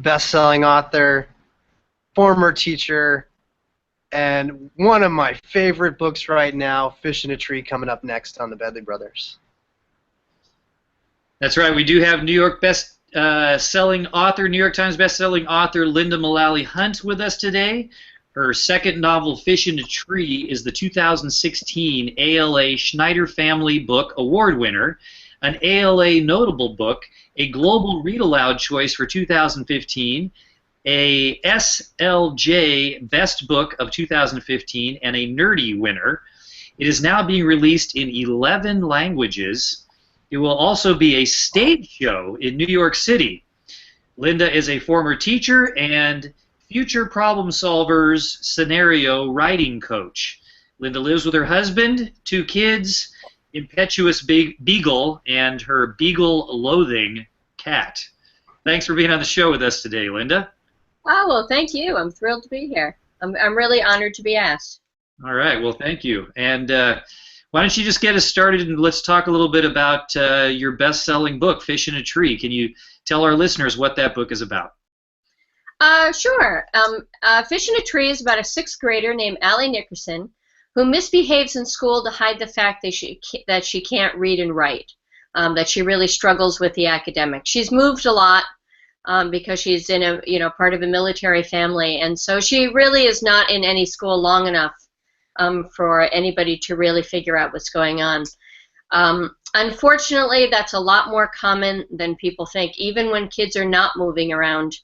best-selling author, former teacher, and one of my favorite books right now, Fish in a Tree, coming up next on the Bedley Brothers. That's right. We do have New York selling author, New York Times best-selling author Lynda Mullaly Hunt with us today. Her second novel, Fish in a Tree, is the 2016 ALA Schneider Family Book Award winner, an ALA Notable Book, a Global Read Aloud choice for 2015, a SLJ Best Book of 2015, and a Nerdy winner. It is now being released in 11 languages. It will also be a stage show in New York City. Lynda is a former teacher and future problem solvers scenario writing coach. Lynda lives with her husband, 2 kids, impetuous beagle, and her beagle-loathing cat. Thanks for being on the show with us today, Lynda. Oh, well, thank you. I'm thrilled to be here. I'm really honored to be asked. All right. Well, thank you. And why don't you just get us started and let's talk a little bit about your best-selling book, Fish in a Tree. Can you tell our listeners what that book is about? Sure. Fish in a Tree is about a 6th grader named Allie Nickerson who misbehaves in school to hide the fact that she can't read and write, that she really struggles with the academics. She's moved a lot because she's in a part of a military family, and so she really is not in any school long enough for anybody to really figure out what's going on. Unfortunately, that's a lot more common than people think, even when kids are not moving around.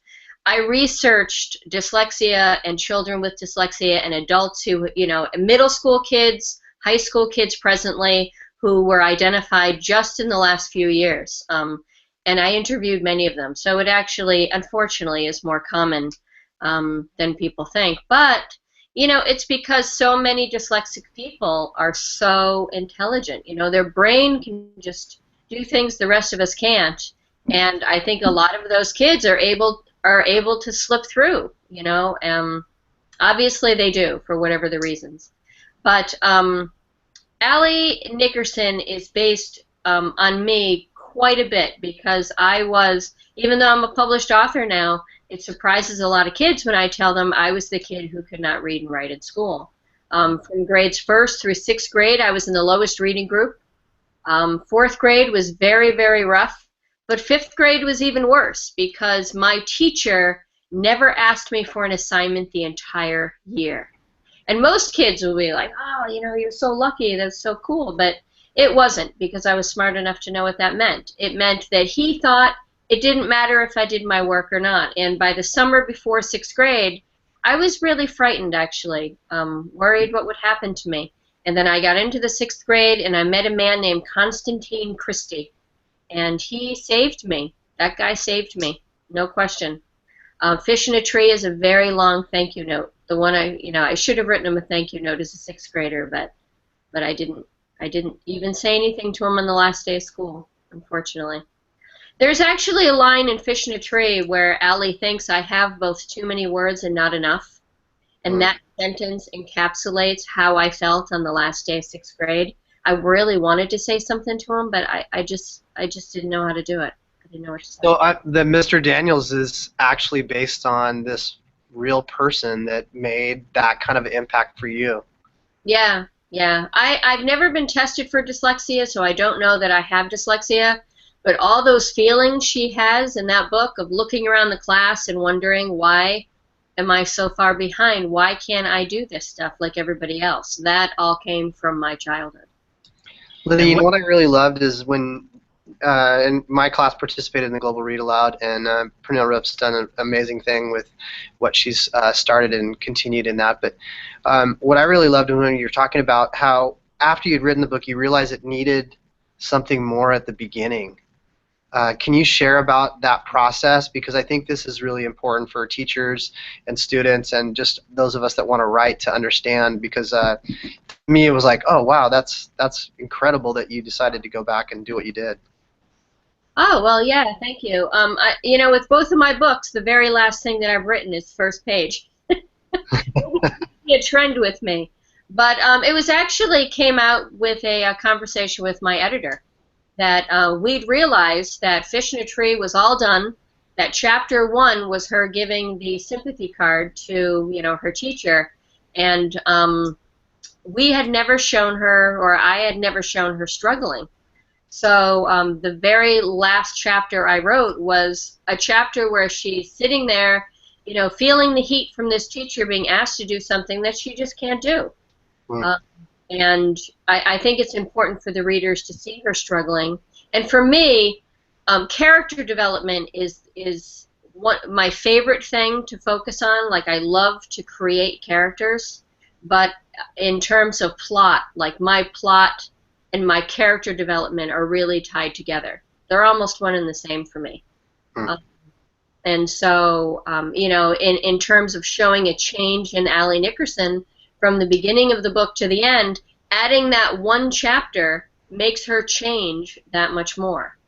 I researched dyslexia and children with dyslexia and adults who, middle school kids, high school kids presently, who were identified just in the last few years. And I interviewed many of them. So it actually, unfortunately, is more common than people think. But, it's because so many dyslexic people are so intelligent. Their brain can just do things the rest of us can't. And I think a lot of those kids are able to slip through, obviously they do for whatever the reasons. But Allie Nickerson is based on me quite a bit because even though I'm a published author now, it surprises a lot of kids when I tell them I was the kid who could not read and write in school. From grades 1st through 6th grade, I was in the lowest reading group. 4th grade was very, very rough. But 5th grade was even worse because my teacher never asked me for an assignment the entire year. And most kids will be like, oh, you're so lucky, that's so cool. But it wasn't, because I was smart enough to know what that meant. It meant that he thought it didn't matter if I did my work or not. And by the summer before 6th grade, I was really frightened, actually, worried what would happen to me. And then I got into the 6th grade, and I met a man named Constantine Christie. And he saved me. That guy saved me, no question. Fish in a Tree is a very long thank you note. The one I should have written him a thank you note as a 6th grader, but I didn't. I didn't even say anything to him on the last day of school, unfortunately. There's actually a line in Fish in a Tree where Allie thinks I have both too many words and not enough, and that sentence encapsulates how I felt on the last day of 6th grade. I really wanted to say something to him, but I just didn't know how to do it. I didn't know what to say. So the Mr. Daniels is actually based on this real person that made that kind of impact for you. Yeah, yeah. I've never been tested for dyslexia, so I don't know that I have dyslexia. But all those feelings she has in that book of looking around the class and wondering, why am I so far behind? Why can't I do this stuff like everybody else? That all came from my childhood. Lynda, what I really loved is when in my class participated in the Global Read Aloud, and Pernille Rip's done an amazing thing with what she's started and continued in that. But what I really loved when you're talking about how after you'd written the book, you realized it needed something more at the beginning. Can you share about that process? Because I think this is really important for teachers and students and just those of us that want to write to understand, because to me it was like, oh wow, that's incredible that you decided to go back and do what you did. Oh, well, yeah, thank you. You know, with both of my books, the very last thing that I've written is the first page. It's a trend with me. But it was actually came out with a conversation with my editor that we'd realized that Fish in a Tree was all done, that chapter 1 was her giving the sympathy card to, you know, her teacher, and we had never shown her, or I had never shown her struggling. So the very last chapter I wrote was a chapter where she's sitting there, you know, feeling the heat from this teacher being asked to do something that she just can't do. Mm. And I think it's important for the readers to see her struggling. And for me, character development is my favorite thing to focus on. Like, I love to create characters, but in terms of plot, like, my plot and my character development are really tied together. They're almost one and the same for me. And so, you know, in terms of showing a change in Allie Nickerson from the beginning of the book to the end, adding that one chapter makes her change that much more.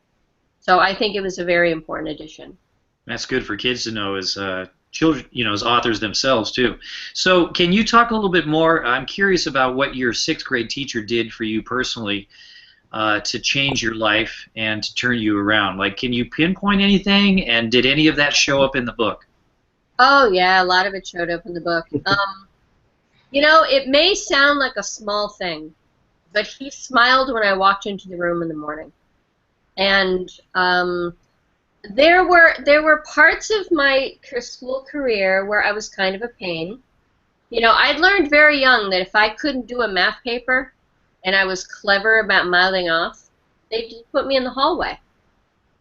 So I think it was a very important addition. That's good for kids to know as children, you know, as authors themselves too. So can you talk a little bit more? I'm curious about what your 6th grade teacher did for you personally to change your life and to turn you around. Like, can you pinpoint anything, and did any of that show up in the book? Oh yeah, a lot of it showed up in the book. You know, it may sound like a small thing, but he smiled when I walked into the room in the morning. And there were parts of my school career where I was kind of a pain. You know, I'd learned very young that if I couldn't do a math paper and I was clever about mouthing off, they'd just put me in the hallway.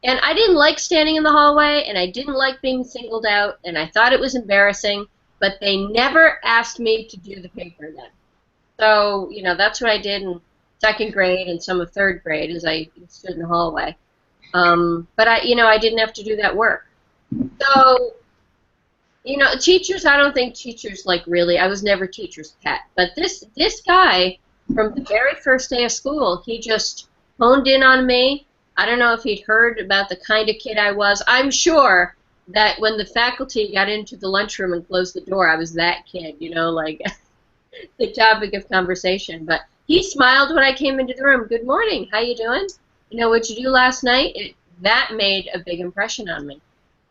And I didn't like standing in the hallway, and I didn't like being singled out, and I thought it was embarrassing, but they never asked me to do the paper then. So, you know, that's what I did in 2nd grade and some of 3rd grade, as I stood in the hallway. But I didn't have to do that work. So, you know, teachers, I don't think teachers, like, really, I was never teacher's pet. But this guy, from the very first day of school, he just honed in on me. I don't know if he'd heard about the kind of kid I was. I'm sure that when the faculty got into the lunchroom and closed the door, I was that kid, you know, like the topic of conversation. But he smiled when I came into the room. Good morning. How you doing? You know, what'd you do last night? That made a big impression on me.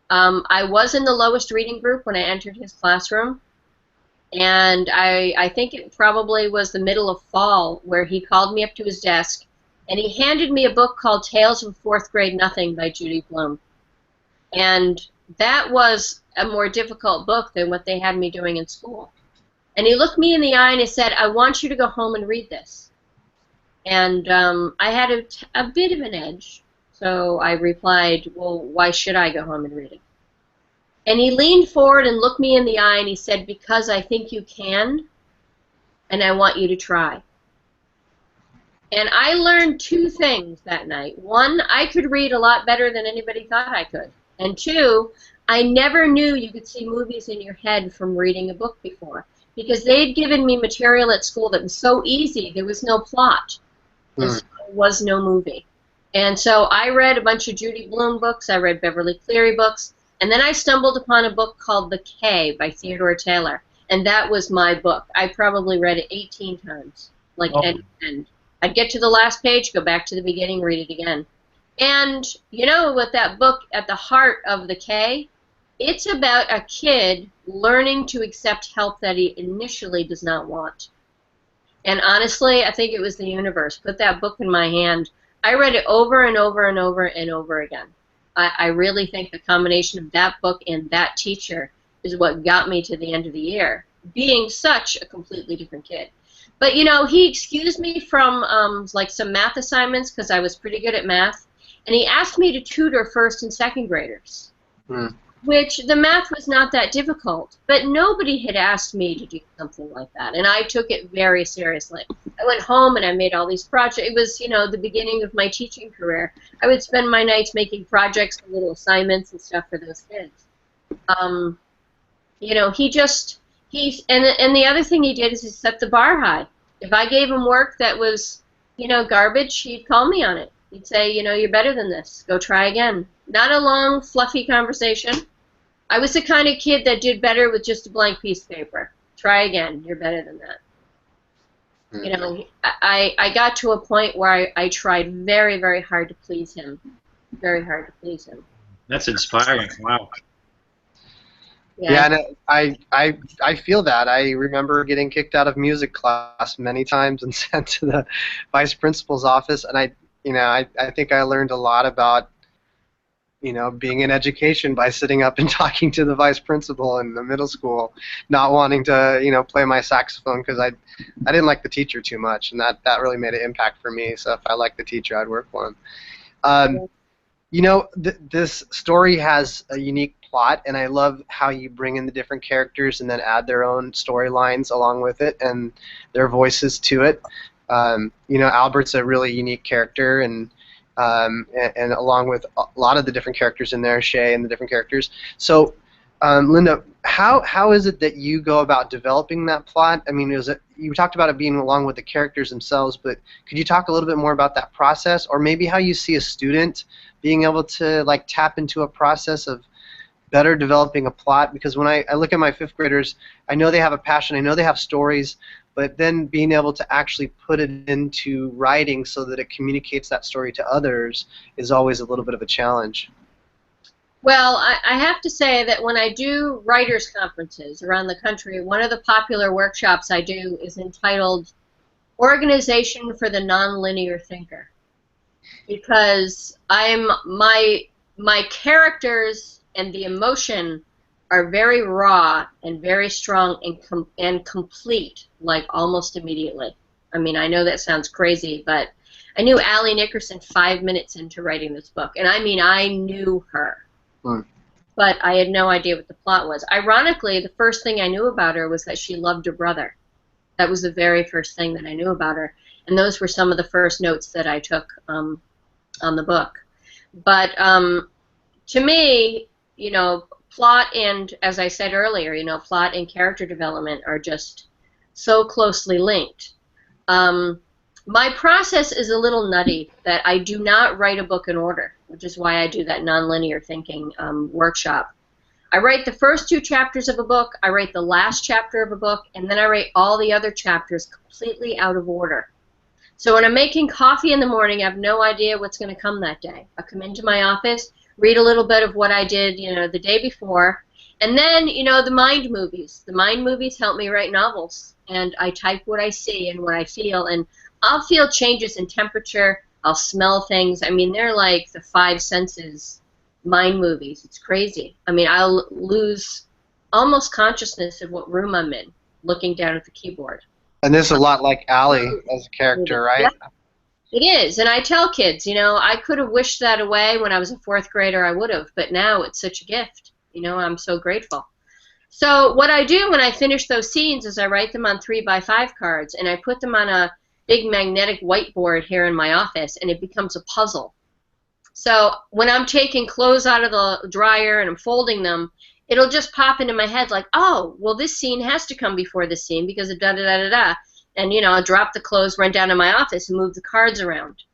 I was in the lowest reading group when I entered his classroom. And I think it probably was the middle of fall where he called me up to his desk and he handed me a book called Tales of 4th Grade Nothing by Judy Blume. And that was a more difficult book than what they had me doing in school. And he looked me in the eye and he said, I want you to go home and read this. And I had a bit of an edge, so I replied, well, why should I go home and read it? And he leaned forward and looked me in the eye and he said, because I think you can, and I want you to try. And I learned 2 things that night. 1, I could read a lot better than anybody thought I could. And 2, I never knew you could see movies in your head from reading a book before. Because they'd given me material at school that was so easy, there was no plot. And so there was no movie. And so I read a bunch of Judy Blume books, I read Beverly Cleary books, and then I stumbled upon a book called The K by Theodore Taylor. And that was my book. I probably read it 18 times, like end to end. I'd get to the last page, go back to the beginning, read it again. And, you know, with that book at the heart of The K, it's about a kid learning to accept help that he initially does not want. And honestly, I think it was the universe. Put that book in my hand. I read it over and over and over and over again. I really think the combination of that book and that teacher is what got me to the end of the year, being such a completely different kid. But, you know, he excused me from, like, some math assignments because I was pretty good at math. And he asked me to tutor 1st and 2nd graders, which the math was not that difficult. But nobody had asked me to do something like that. And I took it very seriously. I went home and I made all these projects. It was, you know, the beginning of my teaching career. I would spend my nights making projects and little assignments and stuff for those kids. You know, and the other thing he did is he set the bar high. If I gave him work that was, you know, garbage, he'd call me on it. He'd say, you know, you're better than this. Go try again. Not a long, fluffy conversation. I was the kind of kid that did better with just a blank piece of paper. Try again. You're better than that. You know, I got to a point where I tried very, very hard to please him. Very hard to please him. That's inspiring. Wow. Yeah, and I feel that. I remember getting kicked out of music class many times and sent to the vice principal's office, and I think I learned a lot about being in education by sitting up and talking to the vice principal in the middle school, not wanting to play my saxophone because I didn't like the teacher too much, and that really made an impact for me. So if I liked the teacher, I'd work for him. This story has a unique plot, and I love how you bring in the different characters and then add their own storylines along with it and their voices to it. Albert's a really unique character, and along with a lot of the different characters in there, Shay and the different characters. So, Lynda, how is it that you go about developing that plot? I mean, you talked about it being along with the characters themselves, but could you talk a little bit more about that process, or maybe how you see a student being able to tap into a process of better developing a plot? Because when I look at my fifth graders, I know they have a passion, I know they have stories, but then being able to actually put it into writing so that it communicates that story to others is always a little bit of a challenge. Well, I have to say that when I do writers' conferences around the country, one of the popular workshops I do is entitled Organization for the Nonlinear Thinker, because my characters and the emotion are very raw and very strong and complete, like almost immediately. I mean, I know that sounds crazy, but I knew Allie Nickerson 5 minutes into writing this book, and I mean, I knew her. But I had no idea what the plot was. Ironically, the first thing I knew about her was that she loved her brother. That was the very first thing that I knew about her, and those were some of the first notes that I took on the book. But to me, plot and, as I said earlier, plot and character development are just so closely linked. My process is a little nutty, that I do not write a book in order, which is why I do that nonlinear thinking workshop. I write the first 2 chapters of a book, I write the last chapter of a book, and then I write all the other chapters completely out of order. So when I'm making coffee in the morning, I have no idea what's going to come that day. I come into my office, read a little bit of what I did, the day before, and then, the mind movies. The mind movies help me write novels, and I type what I see and what I feel, and I'll feel changes in temperature, I'll smell things. I mean, they're like the 5 senses mind movies. It's crazy. I mean, I'll lose almost consciousness of what room I'm in, looking down at the keyboard. And this is a lot like Allie as a character, right? Yeah. It is, and I tell kids, I could have wished that away when I was a 4th grader, I would have, but now it's such a gift. I'm so grateful. So what I do when I finish those scenes is I write them on 3x5 cards, and I put them on a big magnetic whiteboard here in my office, and it becomes a puzzle. So when I'm taking clothes out of the dryer and I'm folding them, it'll just pop into my head like, oh, well, this scene has to come before this scene because of da-da-da-da-da. And, I'll drop the clothes, run down to my office, and move the cards around.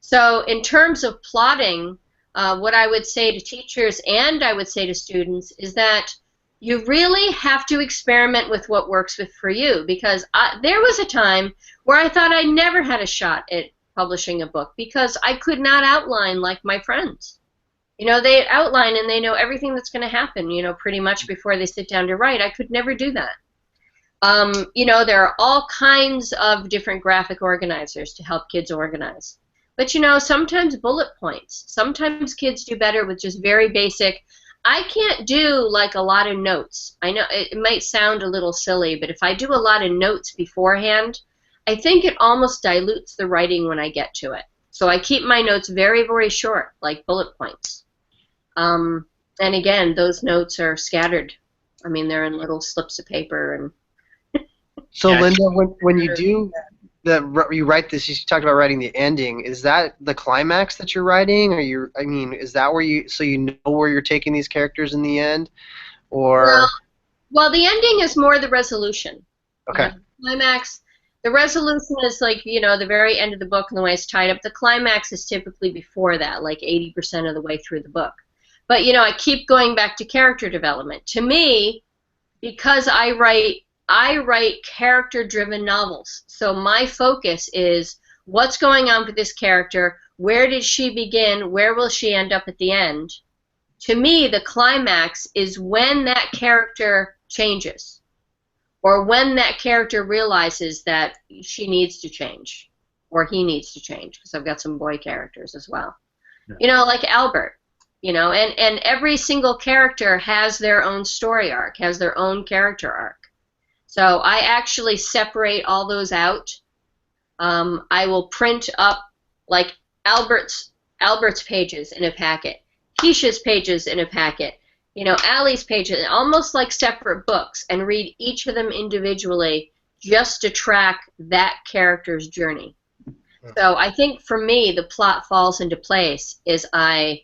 So in terms of plotting, what I would say to teachers and I would say to students is that you really have to experiment with what works for you, because there was a time where I thought I never had a shot at publishing a book because I could not outline like my friends. They outline and they know everything that's going to happen, pretty much before they sit down to write. I could never do that. There are all kinds of different graphic organizers to help kids organize. But, sometimes bullet points. Sometimes kids do better with just very basic. I can't do like a lot of notes. I know it might sound a little silly, but if I do a lot of notes beforehand, I think it almost dilutes the writing when I get to it. So I keep my notes very, very short, like bullet points. And again, those notes are scattered. I mean, they're in little slips of paper. And so, Lynda, when you do you write this, you talked about writing the ending. Is that the climax that you're writing, or is that where you know where you're taking these characters in the end, or? Well, the ending is more the resolution. Okay. The climax, the resolution is like the very end of the book and the way it's tied up. The climax is typically before that, like 80% of the way through the book. But I keep going back to character development. To me, because I write character-driven novels. So my focus is what's going on with this character, where did she begin, where will she end up at the end, to me, the climax is when that character changes, or when that character realizes that she needs to change, or he needs to change, because I've got some boy characters as well. Yeah. You know, like Albert, you know, and every single character has their own story arc, has their own character arc. So I actually separate all those out. I will print up, like, Albert's pages in a packet, Keisha's pages in a packet, you know, Allie's pages, almost like separate books, and read each of them individually just to track that character's journey. So I think for me, the plot falls into place as I,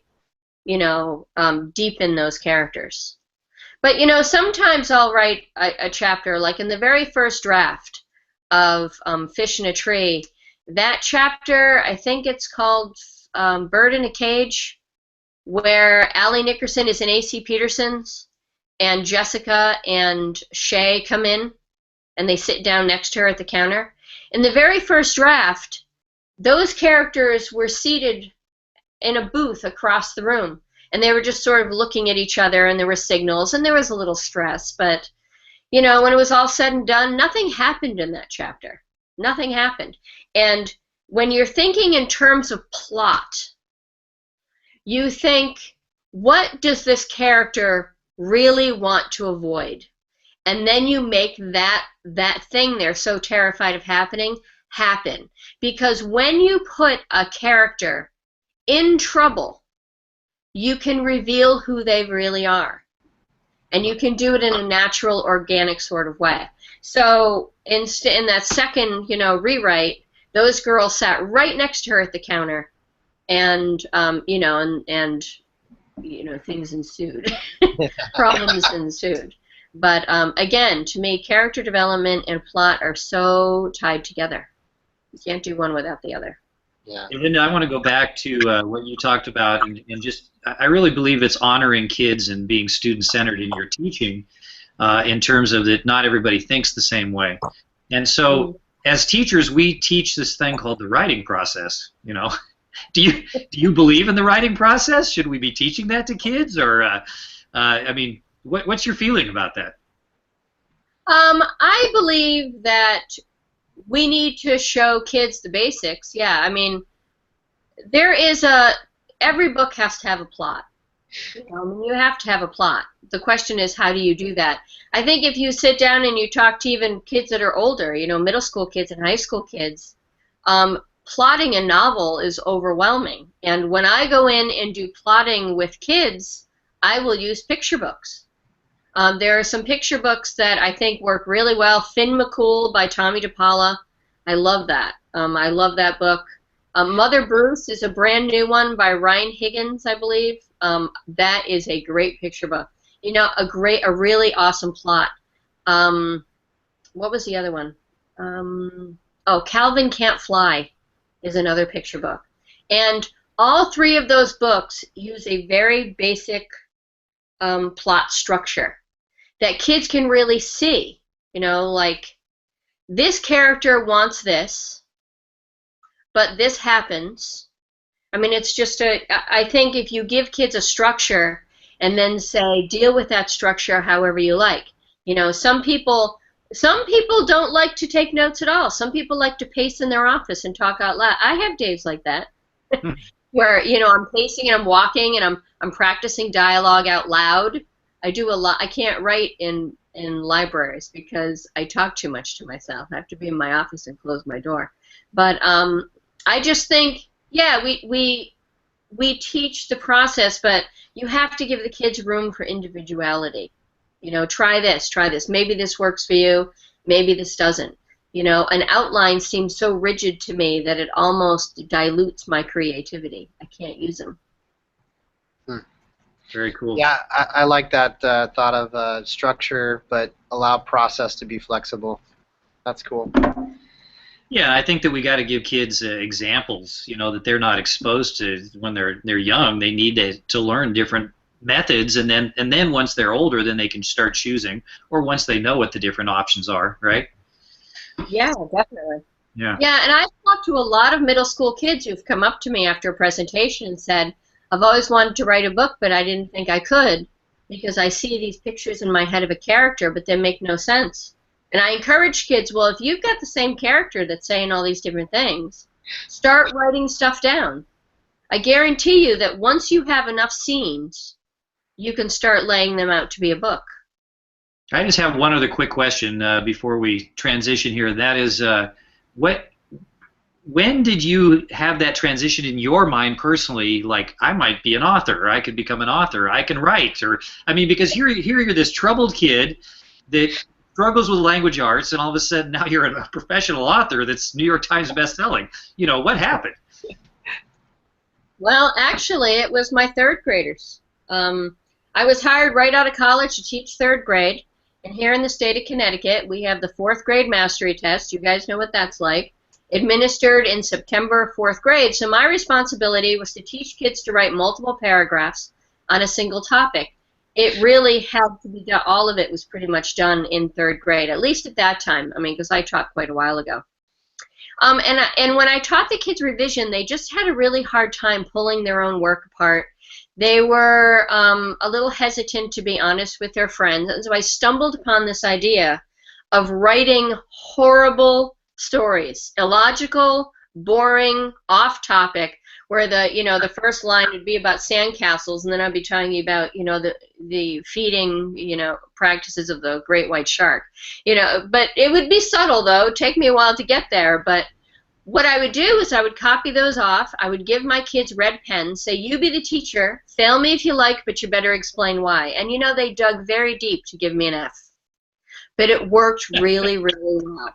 you know, deepen those characters. But, you know, sometimes I'll write a chapter, like in the very first draft of Fish in a Tree. That chapter, I think it's called Bird in a Cage, where Allie Nickerson is in A.C. Peterson's, and Jessica and Shay come in, and they sit down next to her at the counter. In the very first draft, those characters were seated in a booth across the room, and they were just sort of looking at each other, and there were signals, and there was a little stress, but, you know, when it was all said and done, nothing happened in that chapter. Nothing happened. And when you're thinking in terms of plot, you think, what does this character really want to avoid? And then you make that thing they're so terrified of happening happen. Because when you put a character in trouble, you can reveal who they really are. And you can do it in a natural, organic sort of way. So in that second, you know, rewrite, those girls sat right next to her at the counter, and you know, and you know, things ensued, problems ensued. But again, to me, character development and plot are so tied together. You can't do one without the other. Yeah. Lynda, I want to go back to what you talked about, and just, I really believe it's honoring kids and being student-centered in your teaching, in terms of that not everybody thinks the same way. And so, as teachers, we teach this thing called the writing process, you know. Do you believe in the writing process? Should we be teaching that to kids, or I mean, what's your feeling about that? I believe that we need to show kids the basics. Yeah, I mean, every book has to have a plot. You know, I mean, you have to have a plot. The question is, how do you do that? I think if you sit down and you talk to even kids that are older, you know, middle school kids and high school kids, plotting a novel is overwhelming. And when I go in and do plotting with kids, I will use picture books. There are some picture books that I think work really well. Finn McCool by Tommy DePaula. I love that. I love that book. Mother Bruce is a brand new one by Ryan Higgins, I believe. That is a great picture book. You know, a really awesome plot. What was the other one? Oh, Calvin Can't Fly is another picture book. And all three of those books use a very basic plot structure that kids can really see. You know, like, this character wants this, but this happens. I mean, it's just I think if you give kids a structure and then say, deal with that structure however you like. You know, some people don't like to take notes at all. Some people like to pace in their office and talk out loud. I have days like that where, you know, I'm pacing and I'm walking and I'm practicing dialogue out loud. I do a lot. I can't write in libraries because I talk too much to myself. I have to be in my office and close my door. But I just think, yeah, we teach the process, but you have to give the kids room for individuality. You know, try this. Maybe this works for you. Maybe this doesn't. You know, an outline seems so rigid to me that it almost dilutes my creativity. I can't use them. Very cool. Yeah, I like that thought of structure, but allow process to be flexible. That's cool. Yeah, I think that we got to give kids examples, you know, that they're not exposed to when they're young. They need to learn different methods, and then once they're older, then they can start choosing, or once they know what the different options are, right? Yeah, definitely. Yeah. Yeah, and I've talked to a lot of middle school kids who've come up to me after a presentation and said, I've always wanted to write a book, but I didn't think I could because I see these pictures in my head of a character, but they make no sense. And I encourage kids, well, if you've got the same character that's saying all these different things, start writing stuff down. I guarantee you that once you have enough scenes, you can start laying them out to be a book. I just have one other quick question before we transition here. That is, when did you have that transition in your mind personally? Like, I might be an author, or I could become an author, I can write, or I mean, because here you're this troubled kid that struggles with language arts, and all of a sudden now you're a professional author that's New York Times best-selling. You know, what happened? Well, actually, it was my third graders. I was hired right out of college to teach third grade, and here in the state of Connecticut, we have the fourth grade mastery test. You guys know what that's like. Administered in September, fourth grade, so my responsibility was to teach kids to write multiple paragraphs on a single topic. It really had to be done. All of it was pretty much done in third grade, at least at that time. I mean, because I taught quite a while ago. And when I taught the kids revision, they just had a really hard time pulling their own work apart. They were a little hesitant to be honest with their friends, and so I stumbled upon this idea of writing horrible stories, illogical, boring, off-topic, where the first line would be about sandcastles, and then I'd be telling you about the feeding practices of the great white shark, But it would be subtle though. It'd take me a while to get there. But what I would do is I would copy those off. I would give my kids red pens, say, "You be the teacher. Fail me if you like, but you better explain why." And they dug very deep to give me an F. But it worked really, really well.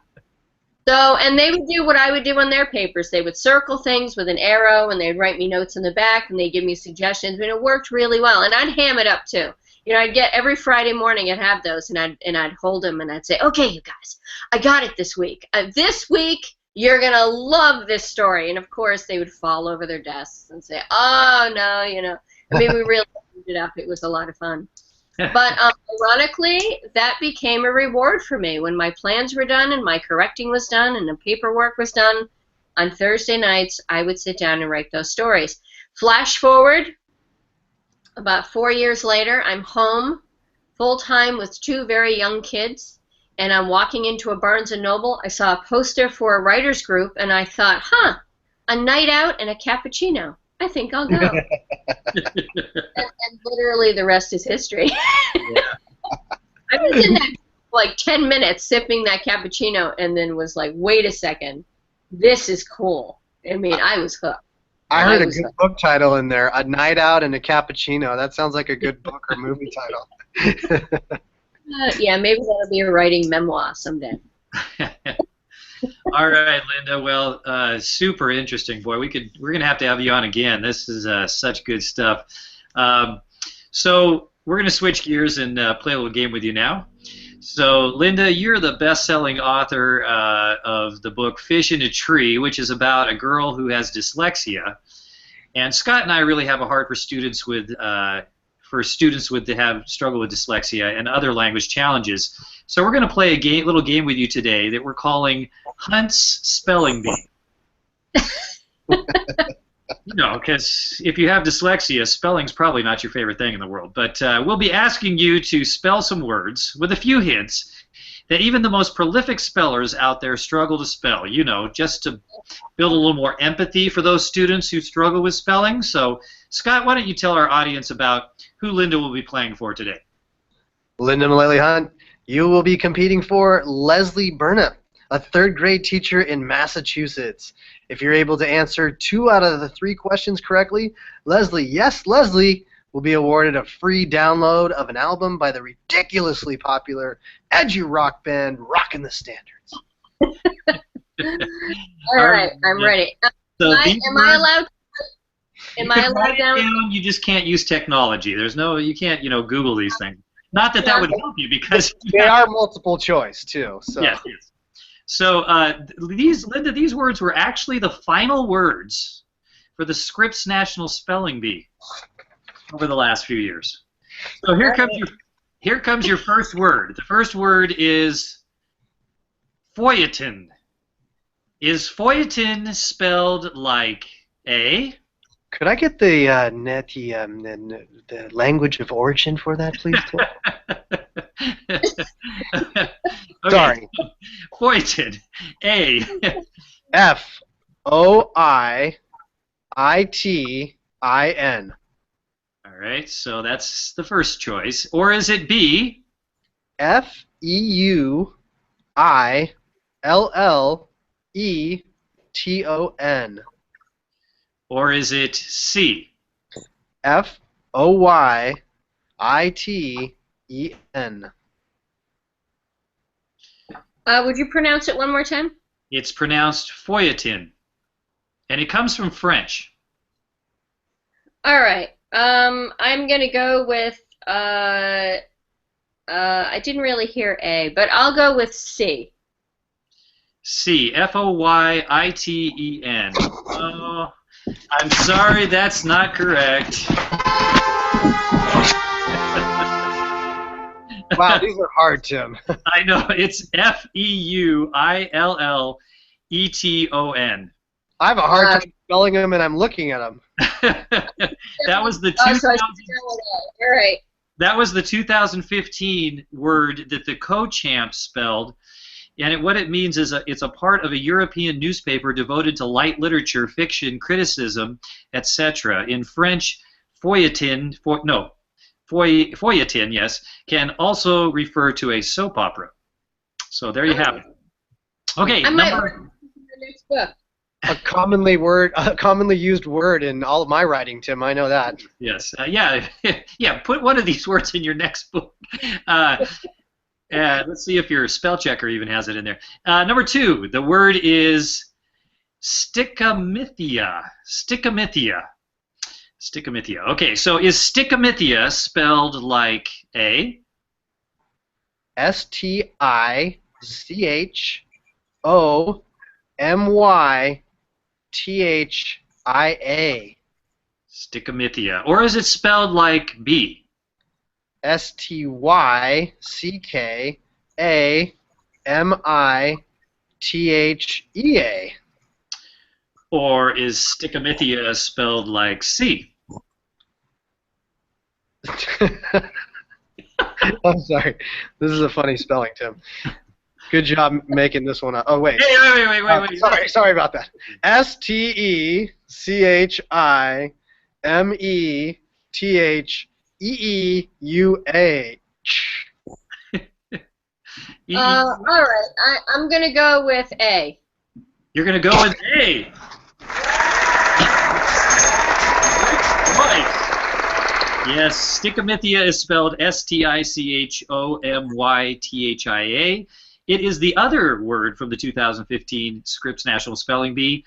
So, and they would do what I would do on their papers. They would circle things with an arrow, and they'd write me notes in the back, and they'd give me suggestions, and it worked really well. And I'd ham it up, too. I'd get every Friday morning, I'd have those, and I'd hold them, and I'd say, "Okay, you guys, I got it this week. This week, you're going to love this story." And, of course, they would fall over their desks and say, "Oh, no," I mean, we really moved it up. It was a lot of fun. But ironically, that became a reward for me. When my plans were done and my correcting was done and the paperwork was done, on Thursday nights, I would sit down and write those stories. Flash forward, about 4 years later, I'm home full-time with 2 very young kids, and I'm walking into a Barnes & Noble. I saw a poster for a writer's group, and I thought, a night out and a cappuccino. I think I'll go. and literally the rest is history. Yeah. I was in that like 10 minutes sipping that cappuccino and then was like, wait a second, this is cool. I mean, I was hooked. I heard a good book title in there, "A Night Out and a Cappuccino." That sounds like a good book or movie title. Yeah, maybe that'll be a writing memoir someday. All right, Lynda. Well, super interesting, boy. We're gonna have to have you on again. This is such good stuff. So we're gonna switch gears and play a little game with you now. So, Lynda, you're the best-selling author of the book "Fish in a Tree," which is about a girl who has dyslexia. And Scott and I really have a heart for students with struggle with dyslexia and other language challenges. So we're going to play a little game with you today that we're calling Hunt's Spelling Bee. Because if you have dyslexia, spelling's probably not your favorite thing in the world. But we'll be asking you to spell some words with a few hints that even the most prolific spellers out there struggle to spell, just to build a little more empathy for those students who struggle with spelling. So, Scott, why don't you tell our audience about who Lynda will be playing for today? Lynda Mullaly Hunt, you will be competing for Leslie Burnham, a third-grade teacher in Massachusetts. If you're able to answer 2 out of the 3 questions correctly, Leslie will be awarded a free download of an album by the ridiculously popular edgy rock band Rockin' the Standards. All right, I'm ready. So am I allowed? Am I allowed down? You just can't use technology. You can't, Google these things. Not that that would help you because they are multiple choice too. So. Yes. So Lynda, these words were actually the final words for the Scripps National Spelling Bee over the last few years. So here comes your first word. The first word is feuilleton. Is feuilleton spelled like A, Could I get the language of origin for that, please, Tim? Okay. Sorry. Foitin. A. Foiitin. All right, so that's the first choice. Or is it B? Feuilleton. Or is it C? Foyiten. Would you pronounce it one more time? It's pronounced foitin, and it comes from French. All right. I'm gonna go with. I didn't really hear A, but I'll go with C. C. Foyiten. Oh, I'm sorry, that's not correct. Wow, these are hard, Tim. I know, it's Feuilleton. I have a hard time spelling them, and I'm looking at them. That was the All right. That was the 2015 word that the co-champ spelled, and what it means is it's a part of a European newspaper devoted to light literature, fiction, criticism, etc. In French, feuilleton, feuilleton, yes, can also refer to a soap opera. So there you have it. Okay, I might write the next book. A commonly used word in all of my writing, Tim. I know that. Yes. Yeah. Yeah. Put one of these words in your next book. Let's see if your spell checker even has it in there. Number 2. The word is stickamithia. Stickamithia. Stickamithia. Okay. So is stickamithia spelled like A? Stichomythia. Stickamithia. Or is it spelled like B? Stykamithea. Or is stickamithia spelled like C? I'm sorry. This is a funny spelling, Tim. Good job making this one up. Oh, wait. Hey, wait. Sorry about that. Stechimetheuah. All right. I'm going to go with A. You're going to go with A. Right. Yes, stickamithia is spelled Stichomythia. It is the other word from the 2015 Scripps National Spelling Bee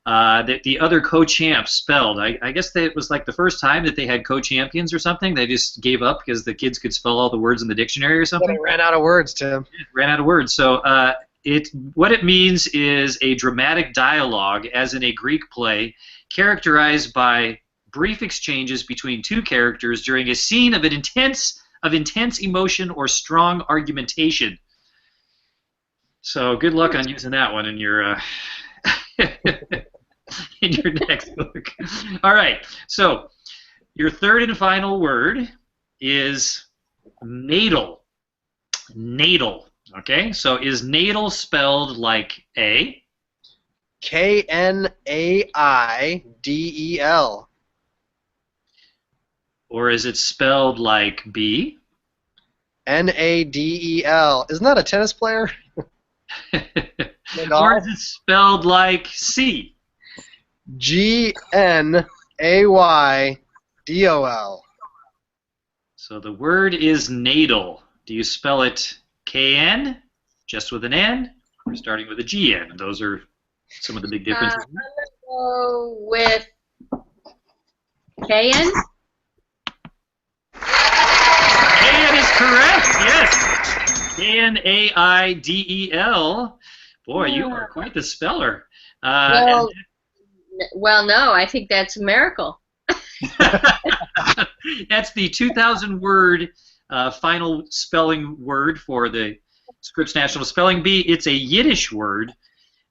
that the other co-champs spelled. I guess it was like the first time that they had co-champions or something. They just gave up because the kids could spell all the words in the dictionary or something. They ran out of words, Tim. Ran out of words. So what it means is a dramatic dialogue, as in a Greek play, characterized by brief exchanges between two characters during a scene of intense emotion or strong argumentation. So good luck on using that one in your in your next book. All right. So your third and final word is natal. Natal. Okay. So is natal spelled like A? Knaidel. Or is it spelled like B? Nadel. Isn't that a tennis player? Or is it spelled like C? Gnaydol. So the word is natal. Do you spell it KN, just with an N, or starting with a GN? Those are some of the big differences. I'm going to go with KN. KN is correct, yes. Knaidel. Boy, you are quite the speller. Well, no, I think that's a miracle. That's the 2,000 word final spelling word for the Scripps National Spelling Bee. It's a Yiddish word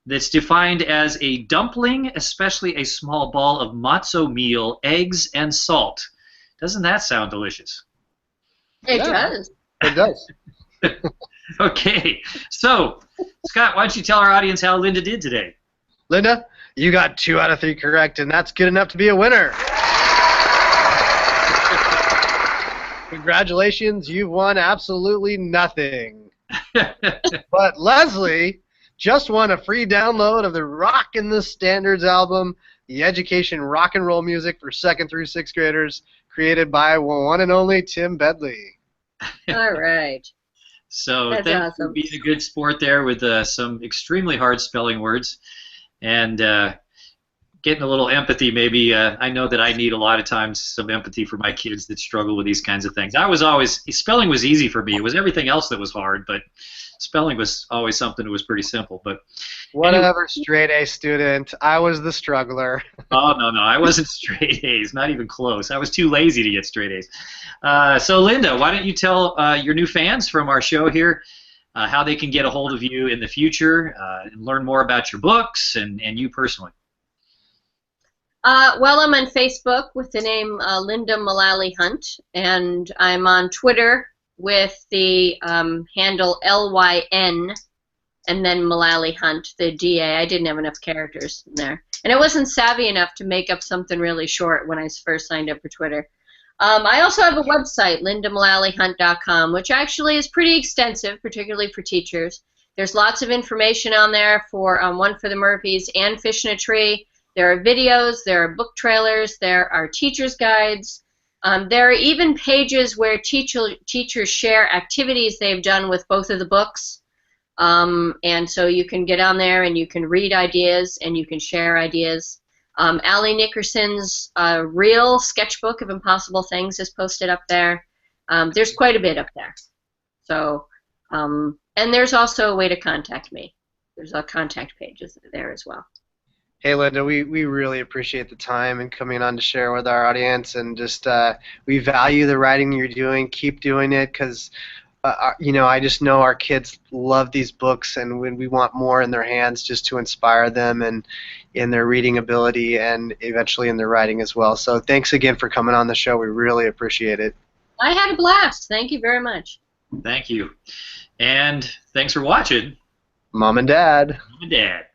that's defined as a dumpling, especially a small ball of matzo meal, eggs, and salt. Doesn't that sound delicious? It does. It does. Okay, so Scott, why don't you tell our audience how Lynda did today? Lynda, you got 2 out of 3 correct, and that's good enough to be a winner. Congratulations, you've won absolutely nothing. But Leslie just won a free download of the Rockin' the Standards album, the education rock and roll music for 2nd through 6th graders, created by one and only Tim Bedley. All right. So That's thanks awesome. for being a good sport there with some extremely hard spelling words, and getting a little empathy maybe. I know that I need a lot of times some empathy for my kids that struggle with these kinds of things. Spelling was easy for me. It was everything else that was hard, but spelling was always something that was pretty simple. But Whatever, straight A student. I was the struggler. oh, no, I wasn't straight A's, not even close. I was too lazy to get straight A's. So Lynda, why don't you tell your new fans from our show here how they can get a hold of you in the future and learn more about your books and you personally. Well, I'm on Facebook with the name Lynda Mullaly Hunt, and I'm on Twitter with the handle LYN and then Mullaly Hunt, the DA. I didn't have enough characters in there. And I wasn't savvy enough to make up something really short when I first signed up for Twitter. I also have a website, LyndaMullalyHunt.com, which actually is pretty extensive, particularly for teachers. There's lots of information on there for One for the Murphys and Fish in a Tree. There are videos, there are book trailers, there are teachers' guides. There are even pages where teachers share activities they've done with both of the books. And so you can get on there and you can read ideas and you can share ideas. Allie Nickerson's real sketchbook of impossible things is posted up there. There's quite a bit up there. So, and there's also a way to contact me. There's a contact page there as well. Hey, Lynda, we really appreciate the time and coming on to share with our audience, and just we value the writing you're doing. Keep doing it, because I just know our kids love these books, and when we want more in their hands just to inspire them and in their reading ability and eventually in their writing as well. So thanks again for coming on the show. We really appreciate it. I had a blast. Thank you very much. Thank you. And thanks for watching. Mom and Dad. Mom and Dad.